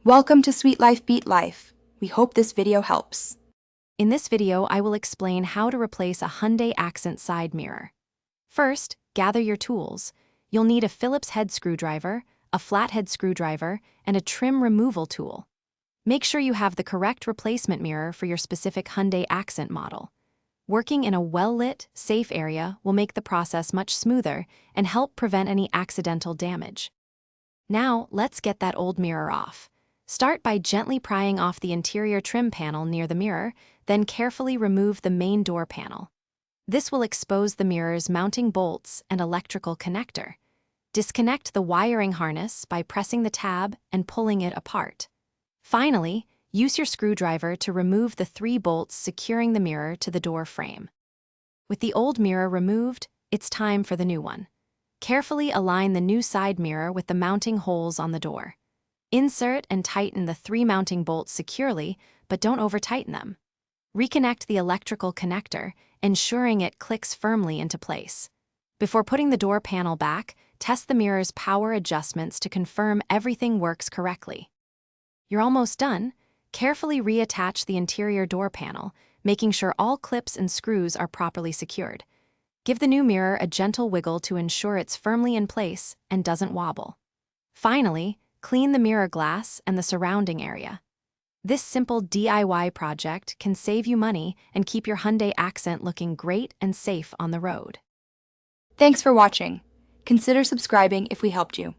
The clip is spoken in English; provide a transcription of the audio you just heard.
Welcome to Sweet Life Beat Life. We hope this video helps. In this video, I will explain how to replace a Hyundai Accent side mirror. First, gather your tools. You'll need a Phillips head screwdriver, a flathead screwdriver, and a trim removal tool. Make sure you have the correct replacement mirror for your specific Hyundai Accent model. Working in a well-lit, safe area will make the process much smoother and help prevent any accidental damage. Now, let's get that old mirror off. Start by gently prying off the interior trim panel near the mirror, then carefully remove the main door panel. This will expose the mirror's mounting bolts and electrical connector. Disconnect the wiring harness by pressing the tab and pulling it apart. Finally, use your screwdriver to remove the 3 bolts securing the mirror to the door frame. With the old mirror removed, it's time for the new one. Carefully align the new side mirror with the mounting holes on the door. Insert and tighten the 3 mounting bolts securely, but don't over-tighten them. Reconnect the electrical connector, ensuring it clicks firmly into place. Before putting the door panel back, test the mirror's power adjustments to confirm everything works correctly. You're almost done. Carefully reattach the interior door panel, making sure all clips and screws are properly secured. Give the new mirror a gentle wiggle to ensure it's firmly in place and doesn't wobble. Finally, clean the mirror glass and the surrounding area. This simple DIY project can save you money and keep your Hyundai Accent looking great and safe on the road. Thanks for watching. Consider subscribing if we helped you.